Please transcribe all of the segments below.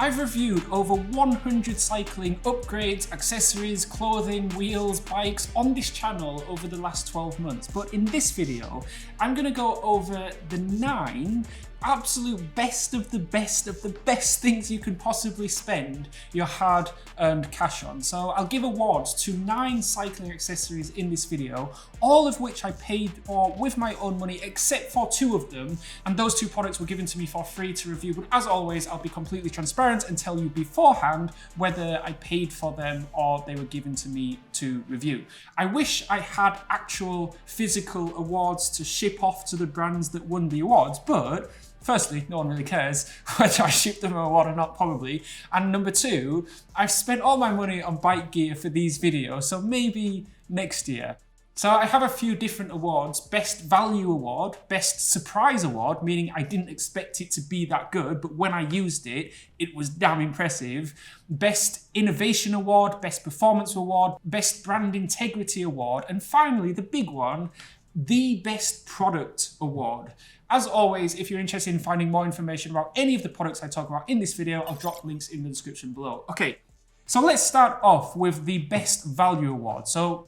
I've reviewed over 100 cycling upgrades, accessories, clothing, wheels, bikes on this channel over the last 12 months. But in this video, I'm gonna go over the 9 absolute best of the best things you can possibly spend your hard-earned cash on. So I'll give awards to 9 cycling accessories in this video, all of which I paid for with my own money, except for 2 of them. And those 2 products were given to me for free to review. But as always, I'll be completely transparent and tell you beforehand whether I paid for them or they were given to me to review. I wish I had actual physical awards to ship off to the brands that won the awards, but firstly, no one really cares whether I ship them an award or not, probably. And number 2, I've spent all my money on bike gear for these videos, so maybe next year. So I have a few different awards: Best Value Award, Best Surprise Award, meaning I didn't expect it to be that good, but when I used it, it was damn impressive. Best Innovation Award, Best Performance Award, Best Brand Integrity Award, and finally, the big one, the Best Product Award. As always, if you're interested in finding more information about any of the products I talk about in this video, I'll drop links in the description below. Okay, so let's start off with the Best Value Award. So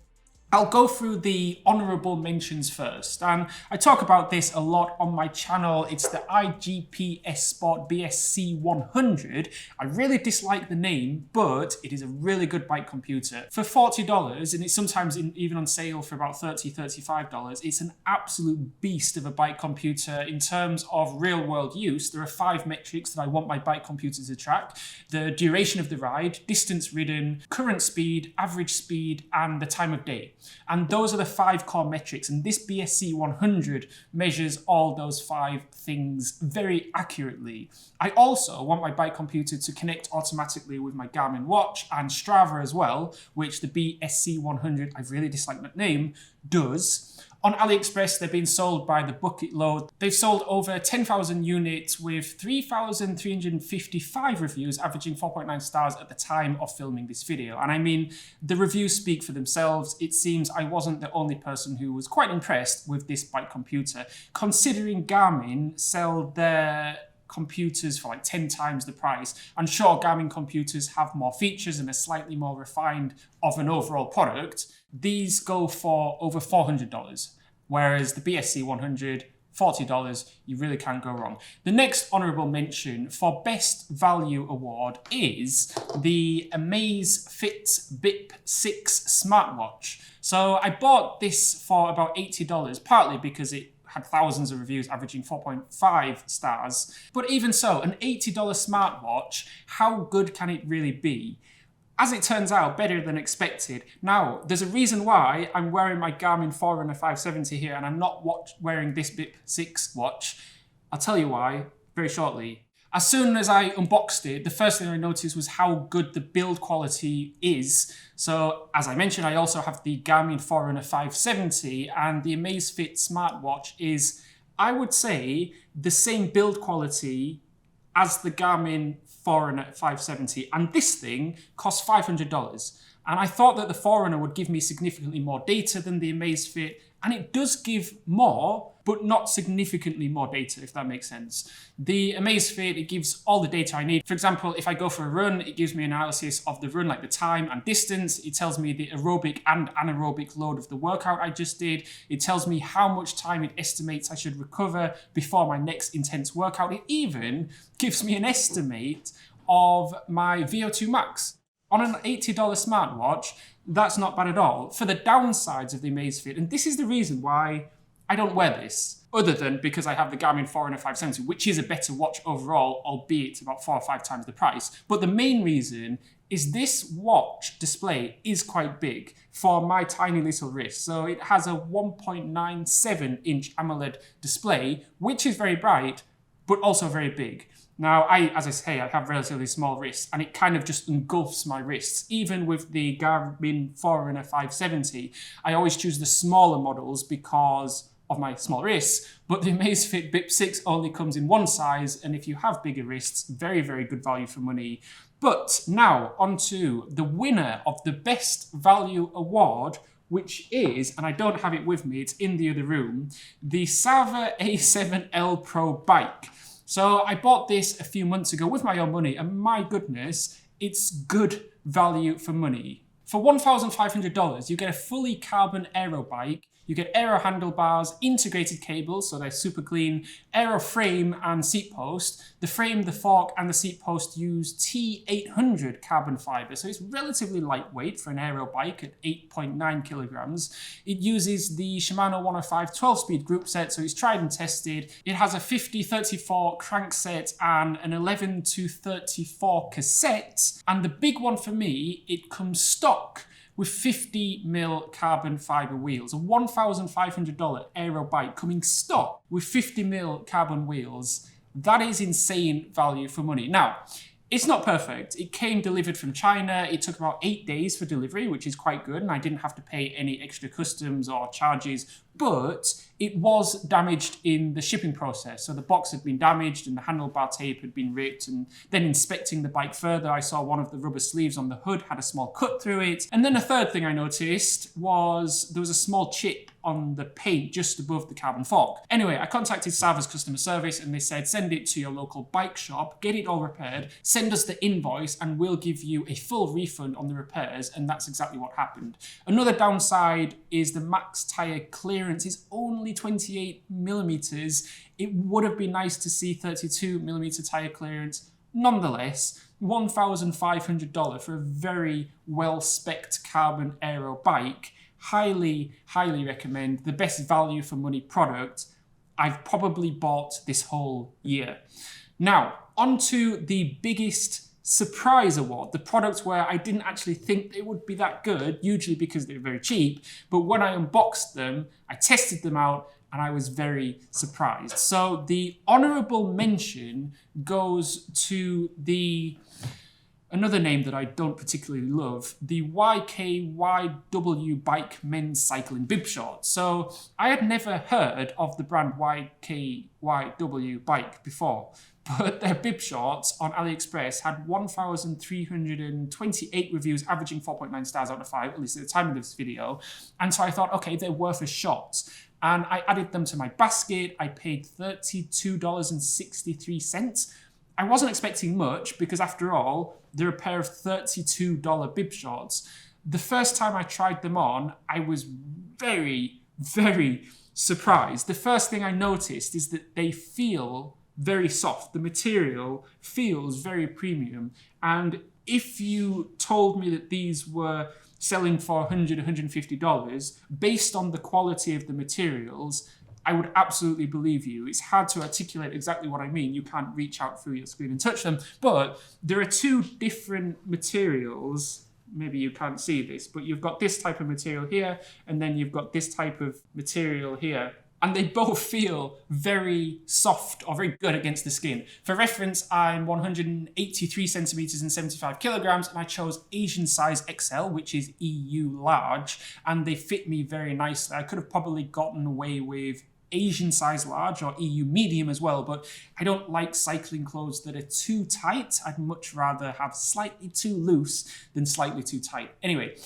I'll go through the honourable mentions first, and I talk about this a lot on my channel. It's the IGPS Sport BSC 100. I really dislike the name, but it is a really good bike computer. For $40, and it's sometimes even on sale for about $30, $35, it's an absolute beast of a bike computer. In terms of real world use, there are 5 metrics that I want my bike computer to track: the duration of the ride, distance ridden, current speed, average speed, and the time of day. And those are the 5 core metrics, and this BSC 100 measures all those 5 things very accurately. I also want my bike computer to connect automatically with my Garmin watch and Strava as well, which the BSC 100, I really dislike that name, does. On AliExpress, they're being sold by the bucket load. They've sold over 10,000 units with 3,355 reviews, averaging 4.9 stars at the time of filming this video. And I mean, the reviews speak for themselves. It seems I wasn't the only person who was quite impressed with this bike computer, considering Garmin sell their computers for like 10 times the price. And sure, Garmin computers have more features and are slightly more refined of an overall product. These go for over $400, whereas the BSC 100, $40, you really can't go wrong. The next honourable mention for Best Value Award is the Amazfit BIP 6 smartwatch. So I bought this for about $80, partly because it had thousands of reviews averaging 4.5 stars. But even so, an $80 smartwatch, how good can it really be? As it turns out, better than expected. Now, there's a reason why I'm wearing my Garmin Forerunner 570 here and I'm not wearing this BIP 6 watch. I'll tell you why very shortly. As soon as I unboxed it, the first thing I noticed was how good the build quality is. So, as I mentioned, I also have the Garmin Forerunner 570, and the Amazfit smartwatch is, I would say, the same build quality as the Garmin Forerunner 570, and this thing costs $500. And I thought that the Forerunner would give me significantly more data than the Amazfit, and it does give more, but not significantly more data, if that makes sense. The Amazfit, it gives all the data I need. For example, if I go for a run, it gives me analysis of the run, like the time and distance. It tells me the aerobic and anaerobic load of the workout I just did. It tells me how much time it estimates I should recover before my next intense workout. It even gives me an estimate of my VO2 max. On an $80 smartwatch, that's not bad at all. For the downsides of the Amazfit, and this is the reason why I don't wear this, other than because I have the Garmin Forerunner 570, which is a better watch overall, albeit about 4 or 5 times the price. But the main reason is this watch display is quite big for my tiny little wrist. So it has a 1.97-inch AMOLED display, which is very bright, but also very big. Now, as I say, I have relatively small wrists, and it kind of just engulfs my wrists. Even with the Garmin Forerunner 570, I always choose the smaller models because of my small wrists, but the Amazfit BIP 6 only comes in one size, and if you have bigger wrists, very, very good value for money. But now, on to the winner of the Best Value Award, which is, and I don't have it with me, it's in the other room, the Sava A7L Pro bike. So I bought this a few months ago with my own money, and my goodness, it's good value for money. For $1,500, you get a fully carbon aero bike. You get aero handlebars, integrated cables, so they're super clean, aero frame and seat post. The frame, the fork, and the seat post use T800 carbon fiber, so it's relatively lightweight for an aero bike at 8.9 kilograms. It uses the Shimano 105 12-speed group set, so it's tried and tested. It has a 50-34 crankset and an 11-34 cassette. And the big one for me, it comes stock with 50mm carbon fiber wheels. A $1,500 aero bike coming stock with 50mm carbon wheels. That is insane value for money. Now, it's not perfect. It came delivered from China. It took about 8 days for delivery, which is quite good, and I didn't have to pay any extra customs or charges, but it was damaged in the shipping process. So the box had been damaged and the handlebar tape had been ripped, and then inspecting the bike further, I saw one of the rubber sleeves on the hood had a small cut through it. And then a third thing I noticed was there was a small chip on the paint just above the carbon fork. Anyway, I contacted Sava's customer service and they said, send it to your local bike shop, get it all repaired, send us the invoice and we'll give you a full refund on the repairs. And that's exactly what happened. Another downside is the max tire clearance is only 28mm. It would have been nice to see 32mm tire clearance. Nonetheless, $1,500 for a very well-spec'd carbon aero bike. Highly, highly recommend. The best value for money product I've probably bought this whole year. Now, on to the biggest surprise award, the products where I didn't actually think they would be that good, usually because they're very cheap, but when I unboxed them, I tested them out, and I was very surprised. So the honorable mention goes to another name that I don't particularly love, the YKYW Bike Men's Cycling Bib Shorts. So I had never heard of the brand YKYW Bike before, but their bib shorts on AliExpress had 1,328 reviews, averaging 4.9 stars out of 5, at least at the time of this video. And so I thought, okay, they're worth a shot. And I added them to my basket. I paid $32.63. I wasn't expecting much because after all, they're a pair of $32 bib shorts. The first time I tried them on, I was very, very surprised. The first thing I noticed is that they feel very soft. The material feels very premium. And if you told me that these were selling for $100, $150, based on the quality of the materials, I would absolutely believe you. It's hard to articulate exactly what I mean. You can't reach out through your screen and touch them, but there are two different materials. Maybe you can't see this, but you've got this type of material here, and then you've got this type of material here. And they both feel very soft or very good against the skin. For reference, I'm 183 centimeters and 75 kilograms, and I chose Asian size XL, which is EU large, and they fit me very nicely. I could have probably gotten away with Asian size large or EU medium as well, but I don't like cycling clothes that are too tight. I'd much rather have slightly too loose than slightly too tight. Anyway,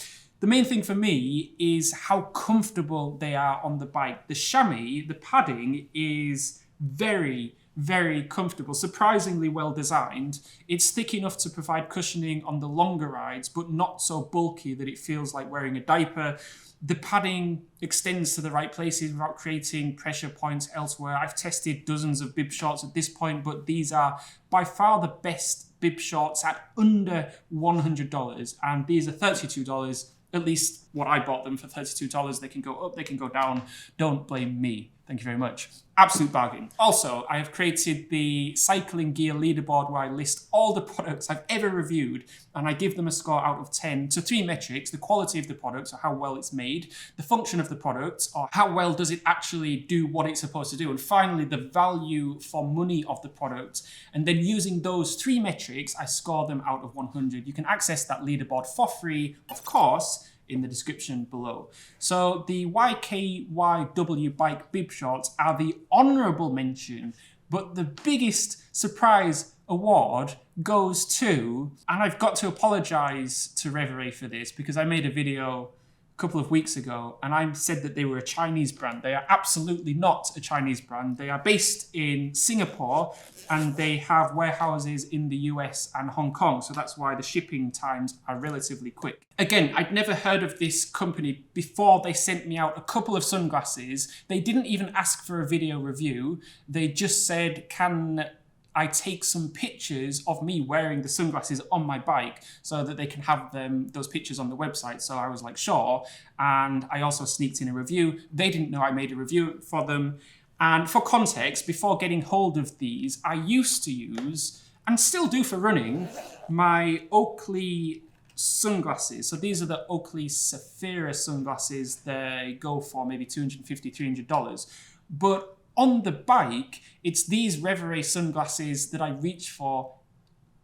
the main thing for me is how comfortable they are on the bike. The chamois, the padding, is very, very comfortable, surprisingly well designed. It's thick enough to provide cushioning on the longer rides, but not so bulky that it feels like wearing a diaper. The padding extends to the right places without creating pressure points elsewhere. I've tested dozens of bib shorts at this point, but these are by far the best bib shorts at under $100, and these are $32. At least what I bought them for $32. They can go up, they can go down. Don't blame me. Thank you very much. Absolute bargain. Also, I have created the Cycling Gear Leaderboard where I list all the products I've ever reviewed and I give them a score out of 10 to 3 metrics: the quality of the product, or how well it's made, the function of the product, or how well does it actually do what it's supposed to do, and finally the value for money of the product. And then using those 3 metrics, I score them out of 100. You can access that leaderboard for free, of course, in the description below. So the YKYW Bike Bib Shorts are the honourable mention, but the biggest surprise award goes to, and I've got to apologise to Reverie for this because I made a video couple of weeks ago, and I said that they were a Chinese brand. They are absolutely not a Chinese brand. They are based in Singapore, and they have warehouses in the US and Hong Kong. So that's why the shipping times are relatively quick. Again, I'd never heard of this company before they sent me out a couple of sunglasses. They didn't even ask for a video review. They just said, can I take some pictures of me wearing the sunglasses on my bike so that they can have those pictures on the website. So I was like, sure. And I also sneaked in a review. They didn't know I made a review for them. And for context, before getting hold of these, I used to use, and still do for running, my Oakley sunglasses. So these are the Oakley Saphira sunglasses. They go for maybe $250, $300. But on the bike, it's these Reverie sunglasses that I reach for,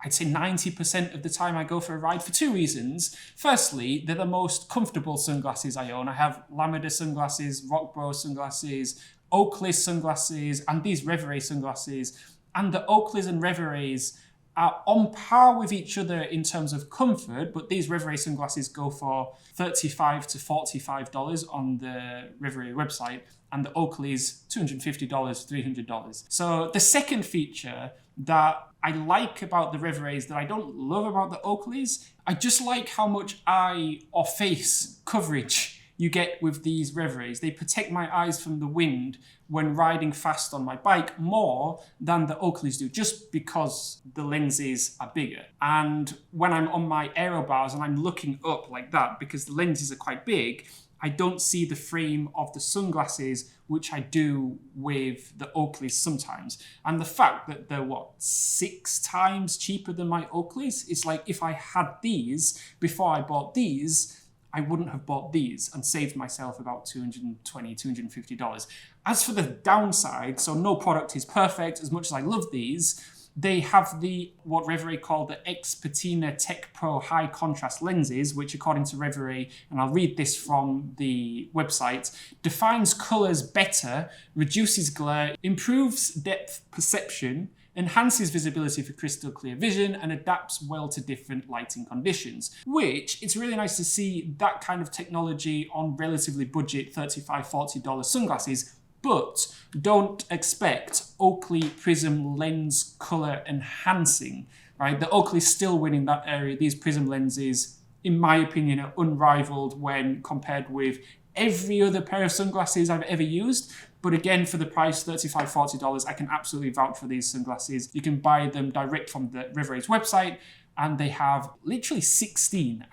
I'd say 90% of the time I go for a ride, for two reasons. Firstly, they're the most comfortable sunglasses I own. I have Lamada sunglasses, Rockbro sunglasses, Oakley sunglasses, and these Reverie sunglasses. And the Oakleys and Reveries are on par with each other in terms of comfort, but these Reverie sunglasses go for $35 to $45 on the Reverie website, and the Oakleys $250, $300. So the second feature that I like about the Reveries that I don't love about the Oakleys, I just like how much eye or face coverage you get with these Reveries. They protect my eyes from the wind when riding fast on my bike more than the Oakleys do, just because the lenses are bigger. And when I'm on my aero bars and I'm looking up like that, because the lenses are quite big, I don't see the frame of the sunglasses, which I do with the Oakleys sometimes. And the fact that they're, 6 times cheaper than my Oakleys, it's like if I had these before I bought these, I wouldn't have bought these and saved myself about $220, $250. As for the downside, so no product is perfect. As much as I love these, they have what Reverie call the X Patina Tech Pro high contrast lenses, which according to Reverie, and I'll read this from the website, defines colors better, reduces glare, improves depth perception, enhances visibility for crystal clear vision, and adapts well to different lighting conditions. Which, it's really nice to see that kind of technology on relatively budget $35, $40 sunglasses, but don't expect Oakley Prism lens color enhancing, right? The Oakley's still winning that area. These Prism lenses, in my opinion, are unrivaled when compared with every other pair of sunglasses I've ever used. But again, for the price, $35, $40, I can absolutely vouch for these sunglasses. You can buy them direct from the Reverie's website, and they have literally 16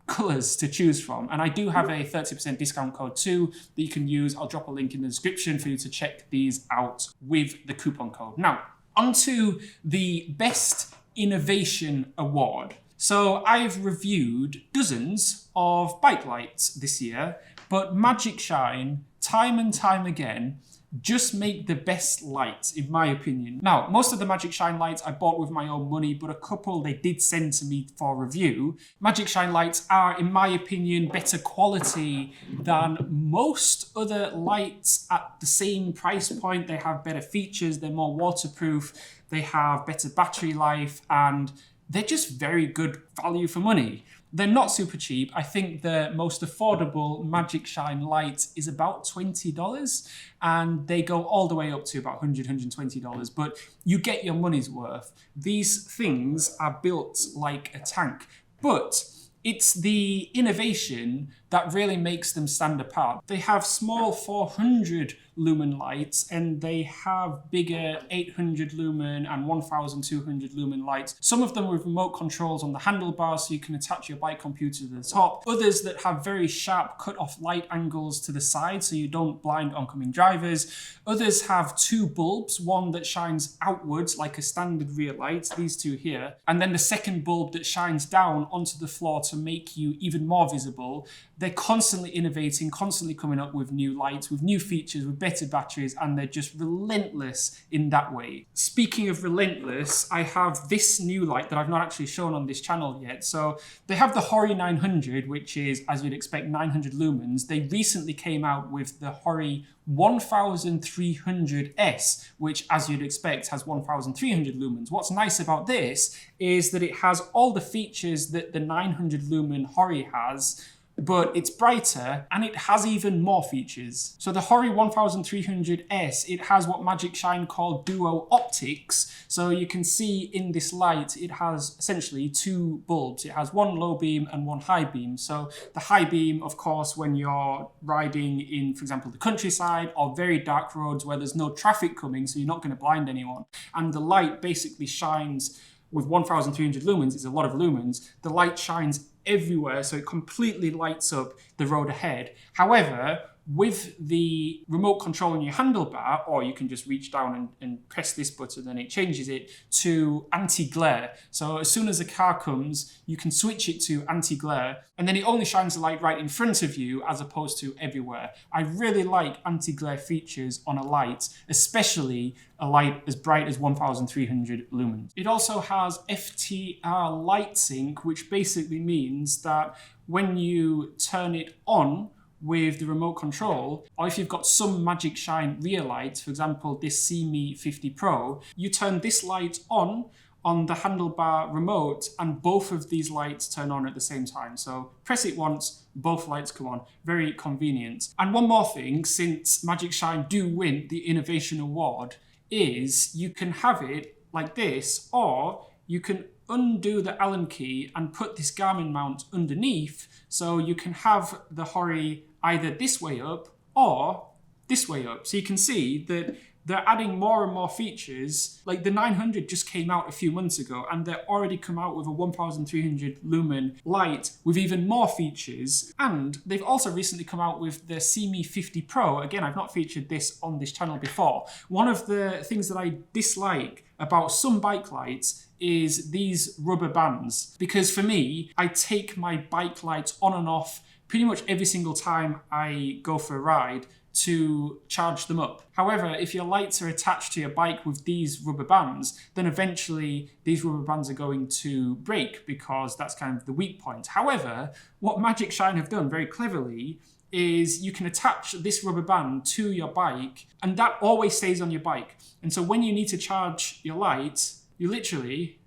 colors to choose from. And I do have a 30% discount code too that you can use. I'll drop a link in the description for you to check these out with the coupon code. Now, onto the Best Innovation Award. So I've reviewed dozens of bike lights this year, but Magic Shine, time and time again, just make the best lights, in my opinion. Now, most of the Magic Shine lights I bought with my own money, but a couple they did send to me for review. Magic Shine lights are, in my opinion, better quality than most other lights at the same price point. They have better features, they're more waterproof, they have better battery life, and they're just very good value for money. They're not super cheap. I think the most affordable Magic Shine light is about $20, and they go all the way up to about $100, $120, but you get your money's worth. These things are built like a tank, but it's the innovation that really makes them stand apart. They have small 400 lumen lights, and they have bigger 800 lumen and 1200 lumen lights. Some of them with remote controls on the handlebars so you can attach your bike computer to the top. Others that have very sharp cut-off light angles to the side so you don't blind oncoming drivers. Others have 2 bulbs, one that shines outwards like a standard rear light, these 2 here, and then the second bulb that shines down onto the floor to make you even more visible. They're constantly innovating, constantly coming up with new lights, with new features, with better batteries, and they're just relentless in that way. Speaking of relentless, I have this new light that I've not actually shown on this channel yet. So they have the Hori 900, which is, as you'd expect, 900 lumens. They recently came out with the Hori 1300S, which, as you'd expect, has 1300 lumens. What's nice about this is that it has all the features that the 900 lumen Hori has, but it's brighter and it has even more features. So the Hori 1300S, it has what Magic Shine call duo optics. So you can see in this light, it has essentially two bulbs. It has one low beam and one high beam. So the high beam, of course, when you're riding in, for example, the countryside or very dark roads where there's no traffic coming, so you're not going to blind anyone. And the light basically shines with 1300 lumens, it's a lot of lumens. The light shines everywhere, so it completely lights up the road ahead. However, with the remote control on your handlebar, or you can just reach down and press this button and it changes it to anti-glare. So as soon as a car comes, you can switch it to anti-glare, and then it only shines the light right in front of you as opposed to everywhere. I really like anti-glare features on a light, especially a light as bright as 1300 lumens. It also has FTR light sync, which basically means that when you turn it on with the remote control, or if you've got some Magic Shine rear lights, for example, this CMe 50 Pro, you turn this light on the handlebar remote and both of these lights turn on at the same time. So press it once, both lights come on. Very convenient. And one more thing, since Magic Shine do win the Innovation Award, is you can have it like this, or you can undo the Allen key and put this Garmin mount underneath, so you can have the Hori either this way up or this way up. So you can see that they're adding more and more features. Like the 900 just came out a few months ago and they're already come out with a 1300 lumen light with even more features. And they've also recently come out with the CMe 50 Pro. Again, I've not featured this on this channel before. One of the things that I dislike about some bike lights is these rubber bands. Because for me, I take my bike lights on and off pretty much every single time I go for a ride to charge them up. However, if your lights are attached to your bike with these rubber bands, then eventually these rubber bands are going to break because that's kind of the weak point. However, what Magic Shine have done very cleverly is you can attach this rubber band to your bike and that always stays on your bike. And so when you need to charge your light, you literally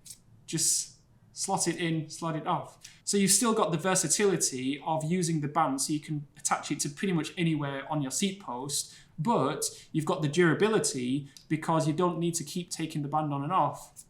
just slot it in, slot it off. So you've still got the versatility of using the band, so you can attach it to pretty much anywhere on your seat post, but you've got the durability because you don't need to keep taking the band on and off.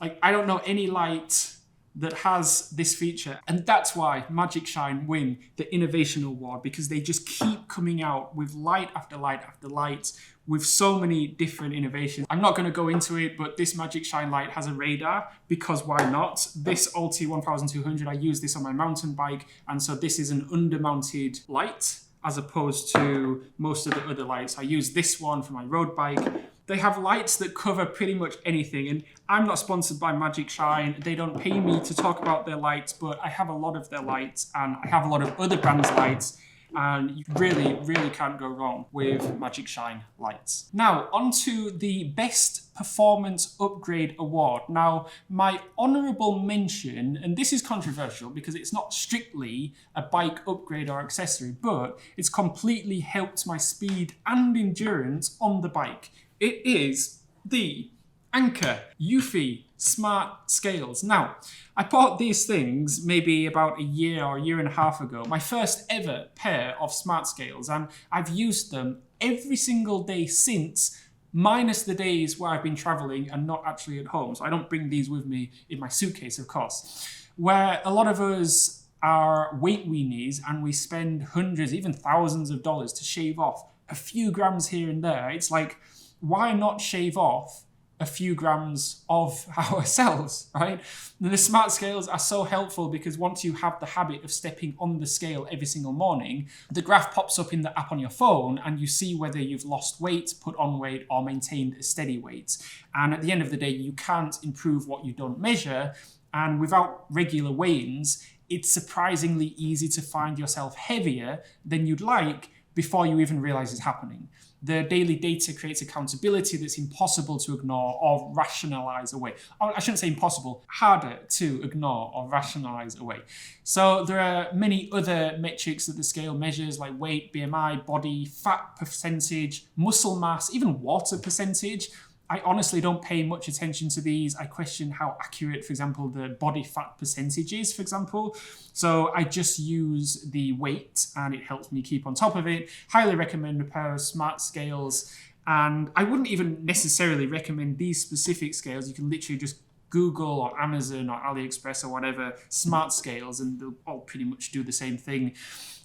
Like, I don't know any light that has this feature, and that's why Magic Shine win the Innovation Award, because they just keep coming out with light after light after light with so many different innovations. I'm not going to go into it, but this Magic Shine light has a radar, because why not? This Ulti 1200, I use this on my mountain bike, and so this is an undermounted light as opposed to most of the other lights. I use this one for my road bike. They have lights that cover pretty much anything, and I'm not sponsored by Magic Shine. They don't pay me to talk about their lights, but I have a lot of their lights, and I have a lot of other brands' lights, and you really, really can't go wrong with Magic Shine lights. Now, onto the Best Performance Upgrade Award. Now, my honourable mention, and this is controversial because it's not strictly a bike upgrade or accessory, but it's completely helped my speed and endurance on the bike. It is the Anker Eufy Smart Scales. Now, I bought these things maybe about a year or a year and a half ago, my first ever pair of smart scales, and I've used them every single day since, minus the days where I've been traveling and not actually at home. So I don't bring these with me in my suitcase, of course. Where a lot of us are weight weenies and we spend hundreds, even thousands of dollars to shave off a few grams here and there. It's like, why not shave off a few grams of ourselves, right? And the smart scales are so helpful because once you have the habit of stepping on the scale every single morning, the graph pops up in the app on your phone and you see whether you've lost weight, put on weight, or maintained a steady weight. And at the end of the day, you can't improve what you don't measure. And without regular weigh-ins, it's surprisingly easy to find yourself heavier than you'd like before you even realize it's happening. The daily data creates accountability that's impossible to ignore or rationalize away. Or I shouldn't say impossible, harder to ignore or rationalize away. So there are many other metrics that the scale measures, like weight, BMI, body, fat percentage, muscle mass, even water percentage. I honestly don't pay much attention to these. I question how accurate, for example, the body fat percentage is, for example. So I just use the weight and it helps me keep on top of it. Highly recommend a pair of smart scales. And I wouldn't even necessarily recommend these specific scales. You can literally just Google or Amazon or AliExpress or whatever smart scales and they'll all pretty much do the same thing.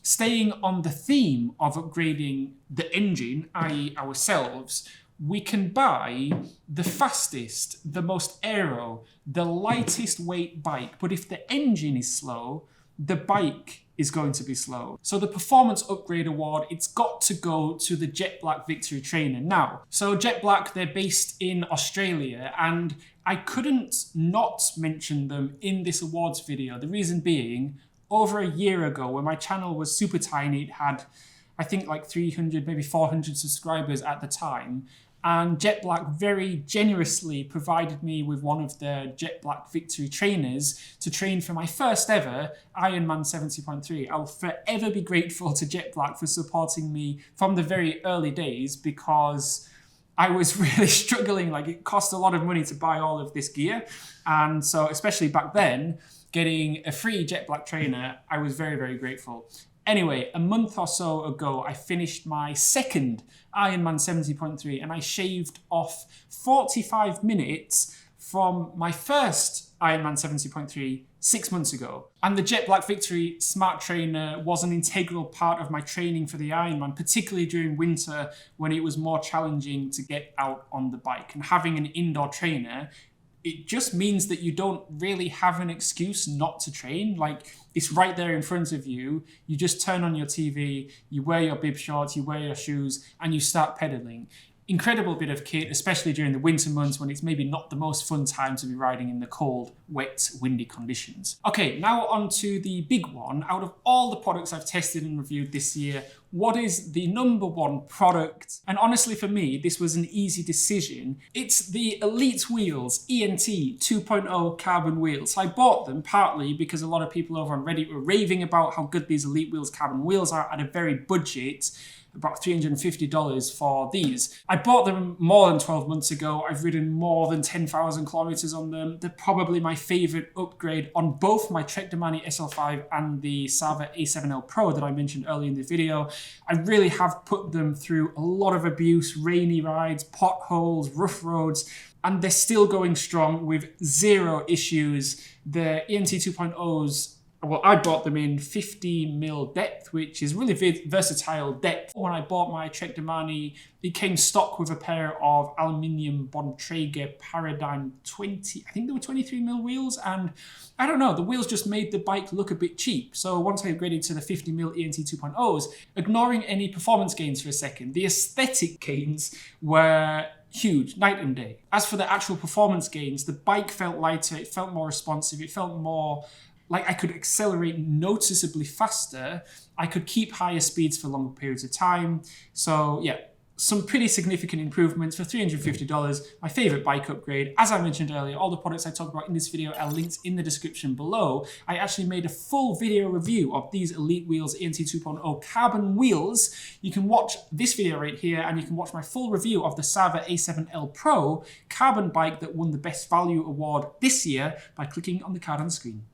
Staying on the theme of upgrading the engine, i.e. ourselves, we can buy the fastest, the most aero, the lightest weight bike. But if the engine is slow, the bike is going to be slow. So the Performance Upgrade Award, it's got to go to the Jet Black Victory Trainer. Now, so Jet Black, they're based in Australia, and I couldn't not mention them in this awards video. The reason being, over a year ago, when my channel was super tiny, it had, I think, like 300, maybe 400 subscribers at the time. And Jet Black very generously provided me with one of their Jet Black Victory trainers to train for my first ever Ironman 70.3. I will forever be grateful to Jet Black for supporting me from the very early days, because I was really struggling. Like, it cost a lot of money to buy all of this gear. And so, especially back then, getting a free Jet Black trainer, I was very, very grateful. Anyway, a month or so ago, I finished my second Ironman 70.3 and I shaved off 45 minutes from my first Ironman 70.3 6 months ago. And the Jet Black Victory Smart Trainer was an integral part of my training for the Ironman, particularly during winter when it was more challenging to get out on the bike. And having an indoor trainer, it just means that you don't really have an excuse not to train. Like, it's right there in front of you. You just turn on your TV, you wear your bib shorts, you wear your shoes, and you start pedaling. Incredible bit of kit, especially during the winter months when it's maybe not the most fun time to be riding in the cold, wet, windy conditions. Okay, now on to the big one. Out of all the products I've tested and reviewed this year, what is the number one product? And honestly, for me, this was an easy decision. It's the Elite Wheels ENT 2.0 carbon wheels. I bought them partly because a lot of people over on Reddit were raving about how good these Elite Wheels carbon wheels are at a very budget. About $350 for these. I bought them more than 12 months ago. I've ridden more than 10,000 kilometers on them. They're probably my favorite upgrade on both my Trek Domani SL5 and the Sava A7L Pro that I mentioned earlier in the video. I really have put them through a lot of abuse, rainy rides, potholes, rough roads, and they're still going strong with zero issues. The ENT 2.0s, well, I bought them in 50mm depth, which is really versatile depth. When I bought my Trek Domani, it came stock with a pair of aluminium Bontrager Paradigm 20, I think they were 23mm wheels, and I don't know, the wheels just made the bike look a bit cheap. So once I upgraded to the 50mm ENT 2.0s, ignoring any performance gains for a second, the aesthetic gains were huge, night and day. As for the actual performance gains, the bike felt lighter, it felt more responsive, it felt more like I could accelerate noticeably faster. I could keep higher speeds for longer periods of time. So yeah, some pretty significant improvements for $350. My favorite bike upgrade. As I mentioned earlier, all the products I talked about in this video are linked in the description below. I actually made a full video review of these Elite Wheels ENT 2.0 carbon wheels. You can watch this video right here, and you can watch my full review of the Sava A7L Pro carbon bike that won the Best Value Award this year by clicking on the card on the screen.